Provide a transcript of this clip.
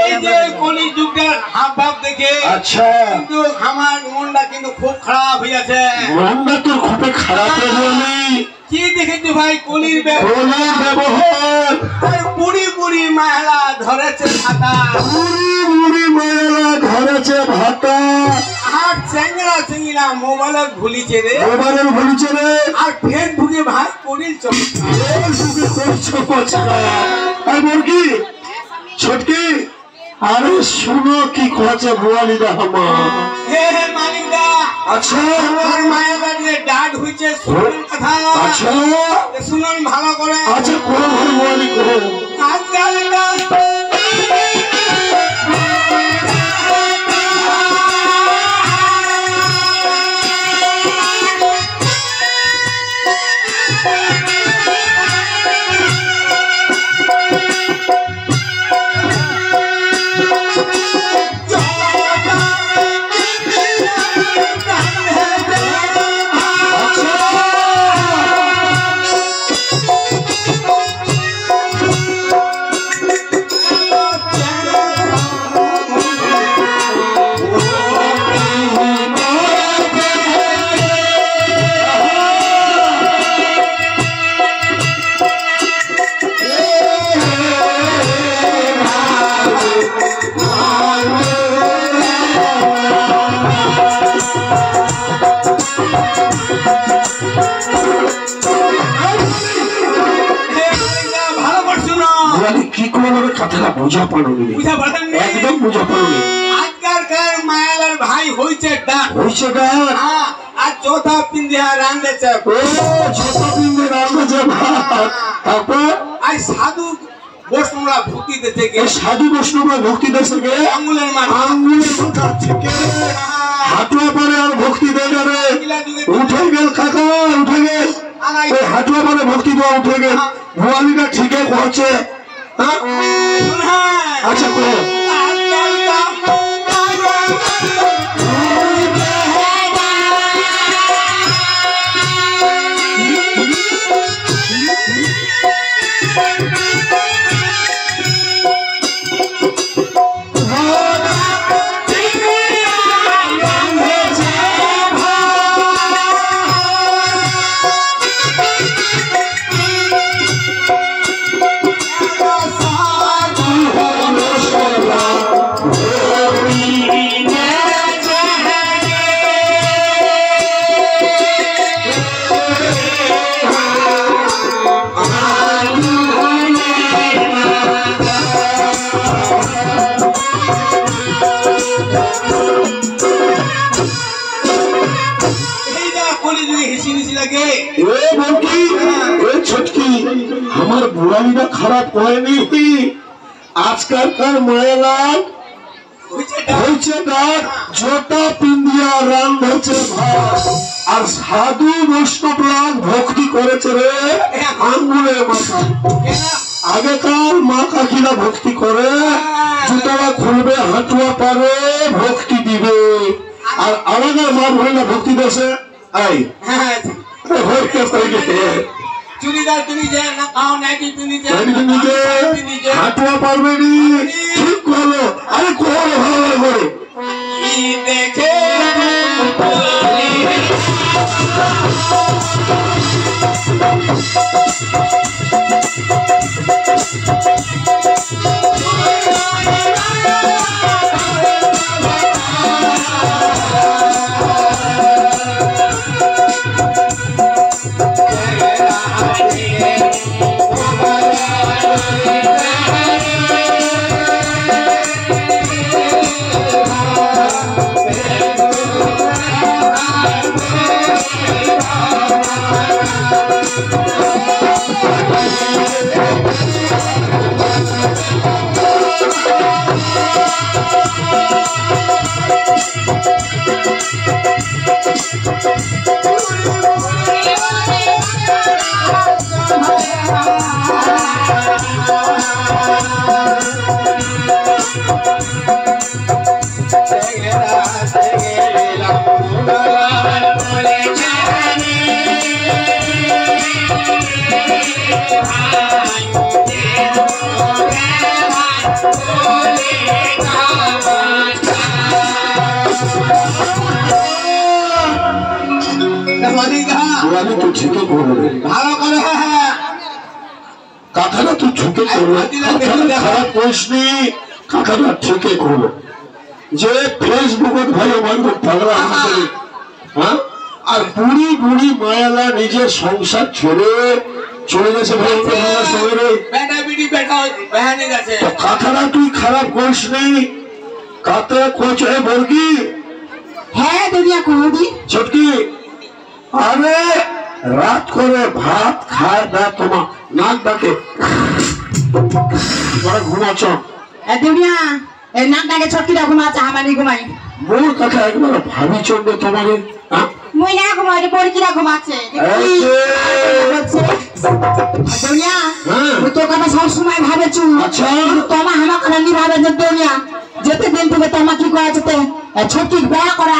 এই যে কলি যুগের হাবভাব দেখে আচ্ছা কিন্তু আমার মনটা কিন্তু খুব খারাপ হয়ে আছে। মনটা তোর খুব খারাপ হয়ে কি দেখেছি ভাই কলির ব্যবহার আর বুড়ি বুড়ি মহিলা ধরেছে ভাতা, বুড়ি মহিলা ধরেছে ভাতা, আর চেঙ্গরা চেঙ্গিরা মোবাইলে ভুলিছে রে, আর ফেসবুকে ভাই কলির মুরগি ছোটকি। আরে শুনো কি করেছে বোয়ালিদা আমার। হে মালিকদা, আচ্ছা আমার মায়ের বাড়িতে ডাক হইছে, শুনুন কথা। আচ্ছা শুনুন ভালো করে। আচ্ছা কোন বোয়ালি করো আজকাল কি করে কথাটা বোঝা পারোনি, একদম বোঝা পারোনি। আজকালকার মায়ালার ভাই হইছে ডাক, আর চৌথা পিন্দিয়া রান্ধেছে, তারপর আর সাধু বৈষ্ণবরা ভক্তি দিতে গে, সাধু বৈষ্ণবরা ভক্তি দিতে গে আঙ্গুলের মাথা থেকে হাঁটুয়া পরে আর ভক্তি দেয় না রে। উঠে গেল কাকা, উঠে গেল হাঁটুয়া পরে ভক্তি দেওয়া উঠে গেল। ভুয়ালিটা ঠিকই করছে। আচ্ছা করো আমার বুড়ালিটা খারাপ হয়নি। আজকালকার মায়েলাল হয়েছে ডাক, জোটা পিন্দিয়া রান্ধেছে ভাত, আর সাধু বৈষ্ণবরা ভক্তি করেছে রে আঙ্গুলের মাথা। আগেকার মা কাকিরা ভক্তি করে, জুতারা খুলবে, হাঁটুয়া পারে, ভক্তি দিবে। আর আমাদের মা ভরিলা ভক্তি দেশে আই চুড়িদার কিনি যায় না, কাউ নাইটি কিনি যায় হাঁটুয়া পারবে নি। ঠিক করলো, আরে করো ভালো করে দেখে বুয়ালি তো ঝুঁকে করবে ভালো করে কথাটা তুই ঝুঁকে করবে খারাপ করিসনি কথাটা ঠিকে করবে যে ফেসবুকত ভাই আমার পাগলা হ্যাঁ আর বুড়ি বুড়ি মায়ালা নিজের সংসার ছেড়ে চলে গেছে ভাই শহরে কথাটা তুই খারাপ করিসনি কাতে কোচ হয়ে বলকি হ্যাঁ দুনিয়া কোদি ছটকি আরে রাত করে ভাত খায় না তোমার নাক ডাকে তোরা ঘুমাচ্ছ দুনিয়া এই নাকটাকে ছটকিটা ঘুমাচ্ছে আমানি ঘুমাই মোর কথা একবার ভাবি চলবে তোমাকে মুই না ঘুমাই পরকিরা ঘুমাচ্ছে দুনিয়া মুই তো কথা সব সময় ভাবেছু আচ্ছা তোমা হামা খালি ভাবে যে দুনিয়া যেতে দিন থেকে তোমা কি করা যেতে ছটকি বেয়া করা